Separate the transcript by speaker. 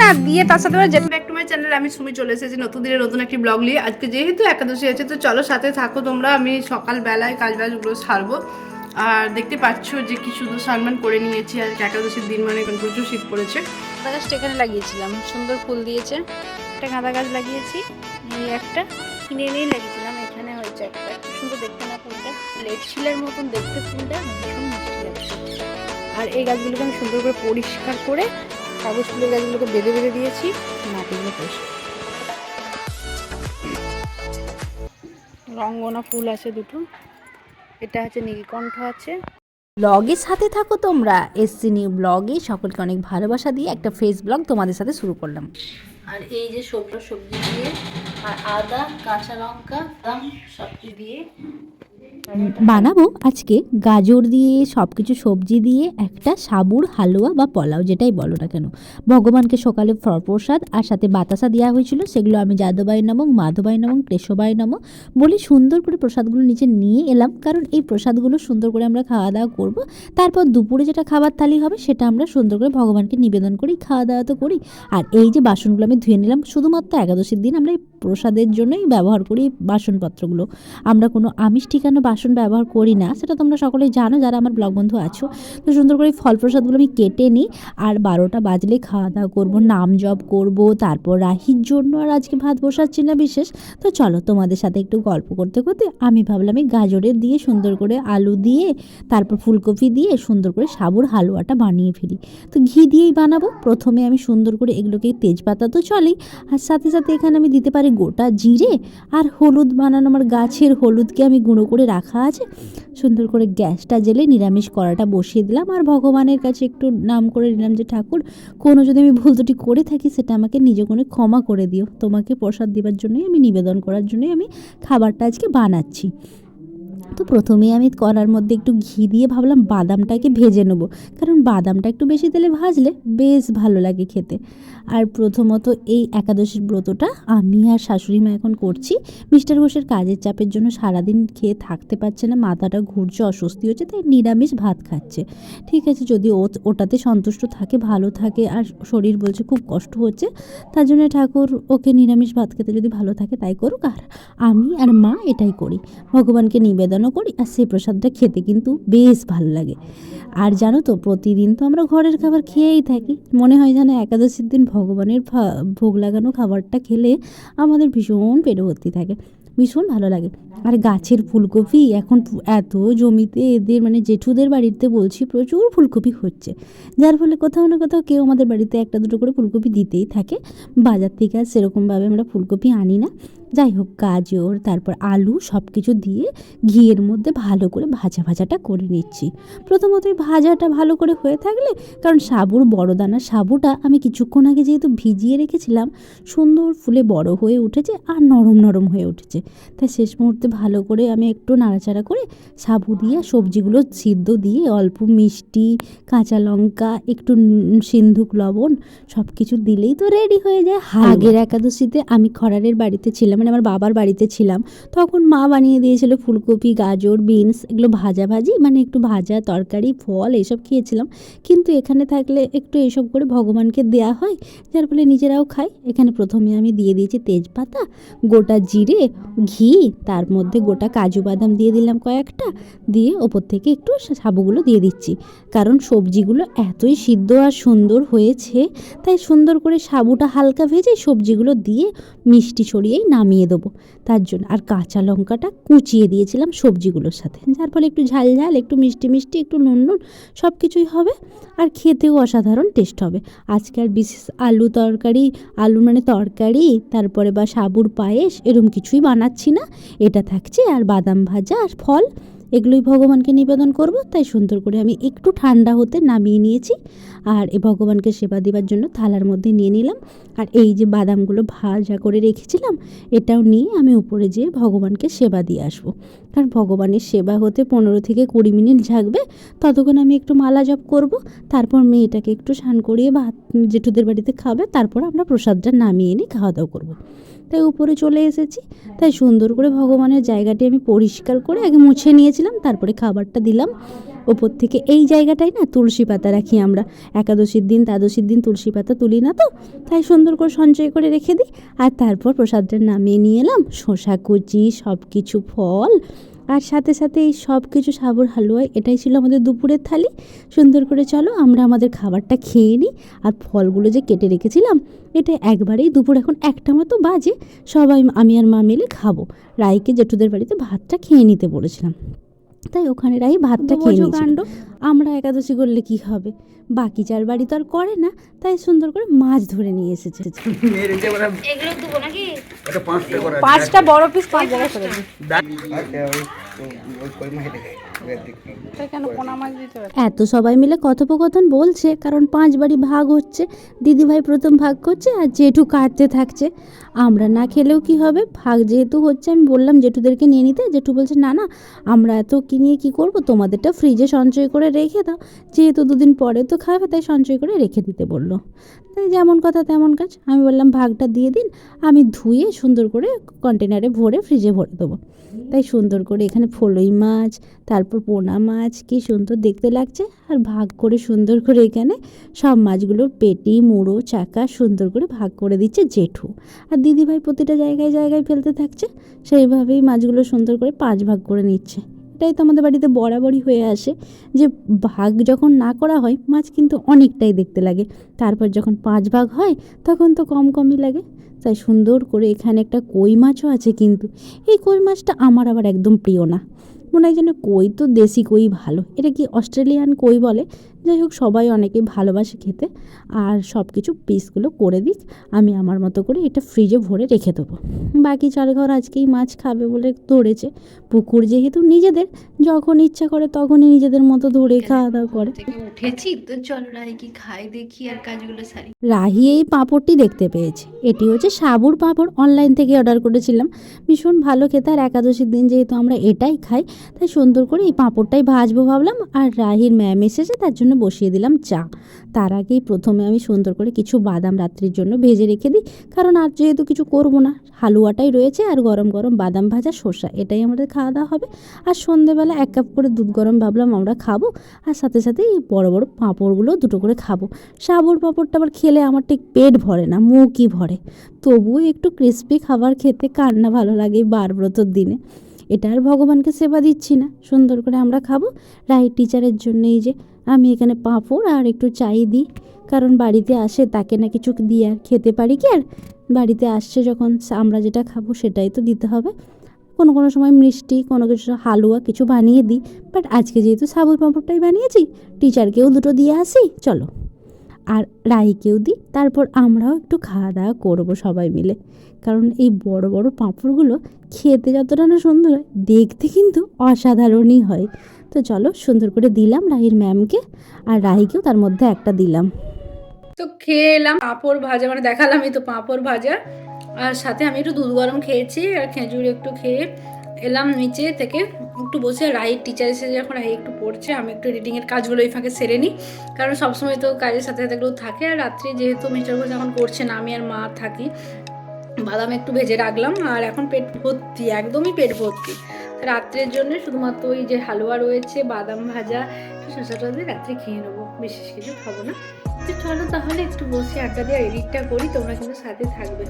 Speaker 1: না দিয়ে তার সাথে যেটা ব্যাক টু মাই চ্যানেল, আমি সুমি চলে এসেছি নতুন দিনের নতুন একটি ব্লগ নিয়ে। আজকে যেহেতু একাদশী আছে তো চলো সাথে থাকো তোমরা। আমি সকালবেলায় কাজবাজগুলো সারবো। আর দেখতে পাচ্ছ যে কি শুধু সানমান করে নিয়েছি। আর একাদশীর দিন মানে এখন প্রচুর শীত পড়েছে। গাঁদা গাছটা এখানে লাগিয়েছিলাম, সুন্দর ফুল দিয়েছে। একটা গাঁদা গাছ লাগিয়েছি, এই একটা কিনে নিয়েই লাগিয়েছিলাম। এখানে হয়েছে একটা সুন্দর দেখতে না ফুলটা, লেট শিলের মতন দেখতে ফুলটা, ভীষণ মিষ্টি লাগছে। আর এই গাছগুলোকে আমি সুন্দর করে পরিষ্কার করে কাগজ ফুলের গাছগুলোকে বেঁধে বেঁধে দিয়েছি, মাটিগুলো পরিষ্কার। রঙ্গনা ফুল আছে দুটো, এটা আছে নীলকণ্ঠ আছে।
Speaker 2: ব্লগের সাথে থাকো তোমরা। এসসি নিউ ব্লগে সকলকে অনেক ভালোবাসা দিয়ে একটা ফেস ব্লগ তোমাদের সাথে শুরু করলাম।
Speaker 1: আর এই যে সবজি দিয়ে আর আদা কাঁচা লঙ্কা দাম সব দিয়ে
Speaker 2: বানাবো আজকে গাজর দিয়ে সব কিছু সবজি দিয়ে একটা সাবুর হালুয়া বা পোলাও, যেটাই বলো না কেন। ভগবানকে সকালে প্রসাদ আর সাথে বাতাসা দেওয়া হয়েছিল, সেগুলো আমি যাদবাই নামক, মাধবাই নামক, কেশবাই নামক বলে সুন্দর করে প্রসাদগুলো নিচে নিয়ে এলাম। কারণ এই প্রসাদগুলো সুন্দর করে আমরা খাওয়া দাওয়া করবো। তারপর দুপুরে যেটা খাবার থালি হবে সেটা আমরা সুন্দর করে ভগবানকে নিবেদন করি, খাওয়া দাওয়া তো করি। আর এই যে বাসনগুলো আমি ধুয়ে নিলাম, শুধুমাত্র একাদশীর দিন আমরা এই প্রসাদের জন্যই ব্যবহার করি বাসনপত্রগুলো। আমরা কোনো আমিষ ঠিকানো বাসন ব্যবহার করি না, সেটা তোমরা সকলেই জানো যারা আমার ব্লগ বন্ধু আছো। তো সুন্দর করে ফল প্রসাদগুলো আমি কেটে নিই। আর 12টা বাজলে খাওয়া দাওয়া করবো, নাম জপ করবো, তারপর রাহির জন্য আর আজকে ভাত বসাচ্ছি না বিশেষ। তো চলো তোমাদের সাথে একটু গল্প করতে করতে আমি ভাবলাম এই গাজরের দিয়ে সুন্দর করে আলু দিয়ে তারপর ফুলকপি দিয়ে সুন্দর করে সাবুর হালুয়াটা বানিয়ে ফেলি। তো ঘি দিয়েই বানাবো। প্রথমে আমি সুন্দর করে এগুলোকে, তেজপাতা তো চলেই, আর সাথে সাথে এখানে আমি দিতে পারি গোটা জিরে আর হলুদ। বানানো আমার গাছের হলুদকে আমি গুঁড়ো করে রাখা আছে। সুন্দর করে গ্যাসটা জ্বেলে নিরামিষ কড়াটা বসিয়ে দিলাম। আর ভগবানের কাছে একটু নাম করে নিলাম যে ঠাকুর, কোনো যদি আমি ভুল ত্রুটি করে থাকি সেটা আমাকে নিজ গুণে ক্ষমা করে দিও। তোমাকে প্রসাদ দেওয়ার জন্যই, আমি নিবেদন করার জন্যই আমি খাবারটা আজকে বানাচ্ছি। তো প্রথমেই আমি কড়ার মধ্যে একটু ঘি দিয়ে ভাবলাম বাদামটাকে ভেজে নেবো, কারণ বাদামটা একটু বেশি তেলে ভাজলে বেশ ভালো লাগে খেতে। আর প্রথমত এই একাদশীর ব্রতটা আমি আর শাশুড়ি মা এখন করছি। মিস্টার ঘোষের কাজের চাপের জন্য সারাদিন খেয়ে থাকতে পারছে না, মাথাটা ঘুরছে, অস্বস্তি হচ্ছে, তাই নিরামিষ ভাত খাচ্ছে। ঠিক আছে, যদি ওটাতে সন্তুষ্ট থাকে, ভালো থাকে, আর শরীর বলছে খুব কষ্ট হচ্ছে, তার জন্য ঠাকুর ওকে নিরামিষ ভাত খেতে যদি ভালো থাকে তাই করুক। আর আমি আর মা এটাই করি, ভগবানকে নিবেদনও করি। আর সেই প্রসাদটা খেতে কিন্তু বেশ ভালো লাগে। আর জানো তো, প্রতিদিন তো আমরা ঘরের খাবার খেয়েই থাকি, মনে হয় যেন একাদশীর দিন ভগবানের ভোগ লাগানো খাবারটা খেলে আমাদের ভীষণ পেট ভর্তি থাকে, ভীষণ ভালো লাগে। আর গাছের ফুলকপি এখন এত জমিতে, এদের মানে জেঠুদের বাড়িতে বলছি প্রচুর ফুলকপি হচ্ছে, যার ফলে কোথাও না কোথাও কেউ আমাদের বাড়িতে একটা দুটো করে ফুলকপি দিতেই থাকে। বাজার থেকে আর সেরকমভাবে আমরা ফুলকপি আনি না। যাই হোক, গাজর তারপর আলু সব কিছু দিয়ে ঘিয়ের মধ্যে ভালো করে ভাজাটা করে নিচ্ছি। প্রথমতই ভাজাটা ভালো করে হয়ে থাকলে, কারণ সাবুর বড় দানা সাবুটা আমি কিছুক্ষণ আগে যেহেতু ভিজিয়ে রেখেছিলাম, সুন্দর ফুলে বড় হয়ে উঠেছে আর নরম নরম হয়ে উঠেছে। তাই শেষ মুহূর্তে ভালো করে আমি একটু নাড়াচাড়া করে সাবু দিয়ে সবজিগুলো সিদ্ধ দিয়ে অল্প মিষ্টি, কাঁচা লঙ্কা, একটু সিন্ধুক লবণ সব কিছু দিলেই তো রেডি হয়ে যায়। আগের একাদশীতে আমি খরারের বাড়িতে ছিলাম, মানে আমার বাবার বাড়িতে ছিলাম, তখন মা বানিয়ে দিয়েছিল ফুলকপি, গাজর, বিনস, এগুলো ভাজি, মানে একটু ভাজা তরকারি, ফল এইসব খেয়েছিলাম। কিন্তু এখানে থাকলে একটু এইসব করে ভগবানকে দেয়া হয়, যার ফলে নিজেরাও খাই। এখানে প্রথমে আমি দিয়ে দিয়েছি তেজপাতা, গোটা জিরে, ঘি, তার মধ্যে গোটা কাজু বাদাম দিয়ে দিলাম কয়েকটা, দিয়ে ওপর থেকে একটু সাবুগুলো দিয়ে দিচ্ছি। কারণ সবজিগুলো এতই সিদ্ধ আর সুন্দর হয়েছে, তাই সুন্দর করে সাবুটা হালকা ভেজে সবজিগুলো দিয়ে মিষ্টি ছড়িয়েই নামিয়ে দেবো তার জন্য। আর কাঁচা লঙ্কাটা কুচিয়ে দিয়েছিলাম সবজিগুলোর সাথে, যার ফলে একটু ঝাল ঝাল, একটু মিষ্টি মিষ্টি, একটু নুন নুন সব কিছুই হবে। আর খেতেও অসাধারণ টেস্ট হবে। আজকে আর বিশেষ আলু মানে তরকারি, তারপরে বা সাবুর পায়েস এরকম কিছুই বানাচ্ছি না। এটা থাকছে আর বাদাম ভাজা আর ফল, এগুলোই ভগবানকে নিবেদন করব। তাই সুন্দর করে আমি একটু ঠান্ডা হতে নামিয়ে নিয়েছি। আর এই ভগবানকে সেবা দেওয়ার জন্য থালার মধ্যে নিয়ে নিলাম। আর এই যে বাদামগুলো ভাজা করে রেখেছিলাম, এটাও নিয়ে আমি উপরে যেয়ে ভগবানকে সেবা দিয়ে আসবো। কারণ ভগবানের সেবা হতে 15 থেকে 20 মিনিট লাগবে, ততক্ষণ আমি একটু মালা জপ করব। তারপর মেয়েটাকে একটু স্নান করিয়ে ভাত জেঠুদের বাড়িতে খাবে, তারপর আমরা প্রসাদটা নামিয়ে নিয়ে খাওয়া দাওয়া করবো। তাই উপরে চলে এসেছি। তাই সুন্দর করে ভগবানের জায়গাটি আমি পরিষ্কার করে আগে মুছে নিয়েছিলাম, তারপরে খাবারটা দিলাম ওপর থেকে। এই জায়গাটায় না তুলসী পাতা রাখি আমরা, একাদশীর দিন দ্বাদশীর দিন তুলসী পাতা তুলি না তো, তাই সুন্দর করে সঞ্চয় করে রেখে দিই। আর তারপর প্রসাদটা নামিয়ে নিয়ে এলাম, শসা কুচি, সব কিছু ফল, আর সাথে সাথে এই সব কিছু সাবুর হালুয়া। এটাই ছিল আমাদের দুপুরের থালি। সুন্দর করে চলো আমরা আমাদের খাবারটা খেয়ে নিই। আর ফলগুলো যে কেটে রেখেছিলাম, এটা একবারেই দুপুর এখন 1টা মতো বাজে, সবাই আমি আর মা মিলে খাবো। রাইকে জেঠুদের বাড়িতে ভাতটা খেয়ে নিতে বলেছিলাম, তাই ওখানে রাই ভাতটা খেয়ে নিয়েছিল। কাণ্ড, আমরা একাদশী করলে কি হবে, বাকি 4 বাড়ি তো আর করে না, তাই সুন্দর করে মাছ ধরে নিয়ে এসেছে।
Speaker 3: এগুলো দেবো নাকি?
Speaker 1: 5টা বড় পিস 5 জায়গায় করে দিই। কেন পোনা মাছ দিতে হবে?
Speaker 2: এত সবাই মিলে কথোপকথন বলছে, কারণ 5 বাড়ি ভাগ হচ্ছে। দিদিভাই প্রথম ভাগ করছে আর জেঠু কাটতে থাকছে। আমরা না খেলেও কি হবে, ভাগ যেহেতু হচ্ছে, আমি বললাম জেঠুদেরকে নিয়ে নিতে। জেঠু বলছে না না, আমরা এত কিনিয়ে কি করব, তোমাদেরটা ফ্রিজে সঞ্চয় করে রেখে দাও, যেহেতু 2 দিন পরে তো খাবে, তাই সঞ্চয় করে রেখে দিতে বললো। তাই যেমন কথা তেমন কাজ, আমি বললাম ভাগটা দিয়ে দিন, আমি ধুয়ে সুন্দর করে কন্টেনারে ভরে ফ্রিজে ভরে দেবো। তাই সুন্দর করে এখানে ফলই মাছ, তারপর পোনা মাছ, কি সুন্দর দেখতে লাগছে। আর ভাগ করে সুন্দর করে এখানে সব মাছগুলোর পেটি, মুড়ো, চাকা সুন্দর করে ভাগ করে দিচ্ছে জেঠু। আর দিদিভাই প্রতিটা জায়গায় জায়গায় ফেলতে থাকছে, সেইভাবেই মাছগুলো সুন্দর করে 5 ভাগ করে নিচ্ছে। এটাই তো আমাদের বাড়িতে বরাবরই হয়ে আসে, যে ভাগ যখন না করা হয় মাছ কিন্তু অনেকটাই দেখতে লাগে, তারপর যখন 5 ভাগ হয় তখন তো কম কমই লাগে। তাই সুন্দর করে এখানে একটা কই মাছও আছে, কিন্তু এই কই মাছটা আমার আবার একদম প্রিয় না। মনে হয় যেন কই তো দেশি কই ভালো, এটা কি অস্ট্রেলিয়ান কই বলে। যাই হোক, সবাই অনেকে ভালোবাসে খেতে। আর সব কিছু পিসগুলো করে দিক, আমি আমার মতো করে এটা ফ্রিজে ভরে রেখে দেবো। বাকি 4 ঘর আজকেই মাছ খাবে বলে ধরেছে। পুকুর যেহেতু নিজেদের, যখন ইচ্ছা করে তখনই নিজেদের মতো ধরে খাওয়া দাওয়া করে।
Speaker 1: থেকে উঠেছি তো, চলো রাই কি খাই দেখি আর কাজগুলো সারি।
Speaker 2: রাহি এই পাঁপড়টি দেখতে পেয়েছে। এটি হচ্ছে সাবুর পাঁপড়, অনলাইন থেকে অর্ডার করেছিলাম। ভীষণ ভালো খেতে, আর একাদশীর দিন যেহেতু আমরা এটাই খাই, তাই সুন্দর করে এই পাঁপড়টাই ভাজবো ভাবলাম। আর রাহির ম্যাম এসেছে, তার জন্য বসিয়ে দিলাম চা। তার আগেই প্রথমে আমি সুন্দর করে কিছু বাদাম রাত্রির জন্য ভেজে রেখে দিই, কারণ আর যেহেতু কিছু করবো না, হালুয়াটাই রয়েছে আর গরম গরম বাদাম ভাজা শসা, এটাই আমাদের খাওয়া দাওয়া হবে। আর সন্ধেবেলা 1 কাপ করে দুধ গরম ভাবলাম আমরা খাবো, আর সাথে সাথে এই বড় বড় পাঁপড়গুলো 2টো করে খাবো। সাবুর পাঁপড়টা আবার খেলে আমার ঠিক পেট ভরে না, মুখই ভরে। তবুও একটু ক্রিস্পি খাবার খেতে কার না ভালো লাগে বারব্রতর দিনে। এটা আর ভগবানকে সেবা দিচ্ছি না, সুন্দর করে আমরা খাবো। রাইট টিচারের জন্য এই যে আমি এখানে পাঁপড় আর একটু চাই দিই, কারণ বাড়িতে আসে তাকে না কিছু দিয়ে আর খেতে পারি কি আর, বাড়িতে আসছে যখন আমরা যেটা খাবো সেটাই তো দিতে হবে। কোনো কোনো সময় মিষ্টি, কোনো কিছু হালুয়া কিছু বানিয়ে দিই, বাট আজকে যেহেতু সাবুর পাঁপড়টাই বানিয়েছি, টিচারকেও 2টো দিয়ে আসি চলো, আর রাইকেও দিই। তারপর আমরাও একটু খাওয়া দাওয়া করবো সবাই মিলে, কারণ এই বড় বড় পাঁপড়গুলো খেতে যতটা না সুন্দর হয়, দেখতে কিন্তু অসাধারণই হয়। তো চলো সুন্দর করে দিলাম রাহির ম্যামকে, আর রাহিকেও তার মধ্যে একটা দিলাম।
Speaker 1: তো খেয়ে এলাম পাঁপড় ভাজা, মানে দেখালামই তো পাঁপড় ভাজা, আর সাথে আমি একটু দুধ গরম খেয়েছি আর খেজুর একটু খেয়ে এলাম নিচে থেকে। একটু বসে রাইট টিচার এসে যখন রাই একটু পড়ছে, আমি একটু এডিটিংয়ের কাজগুলো এই ফাঁকে সেরে নিই, কারণ সবসময় তো কাজের সাথে সাথে এগুলো থাকে। আর রাত্রে যেহেতু মিস্টার ঘোষ এখন করছে না, আমি আর মা থাকি, বাদাম একটু ভেজে রাখলাম। আর এখন পেট ভর্তি, একদমই পেট ভর্তি। রাত্রের জন্য শুধুমাত্র ওই যে হালুয়া রয়েছে, বাদাম ভাজা, শসাটা দিয়ে রাত্রে খেয়ে নেবো, বিশেষ কিছু খাবো না। তো চলো তাহলে একটু বসে আড্ডা দিয়ে এডিটটা করি, তোমরা কিন্তু সাথে থাকবে।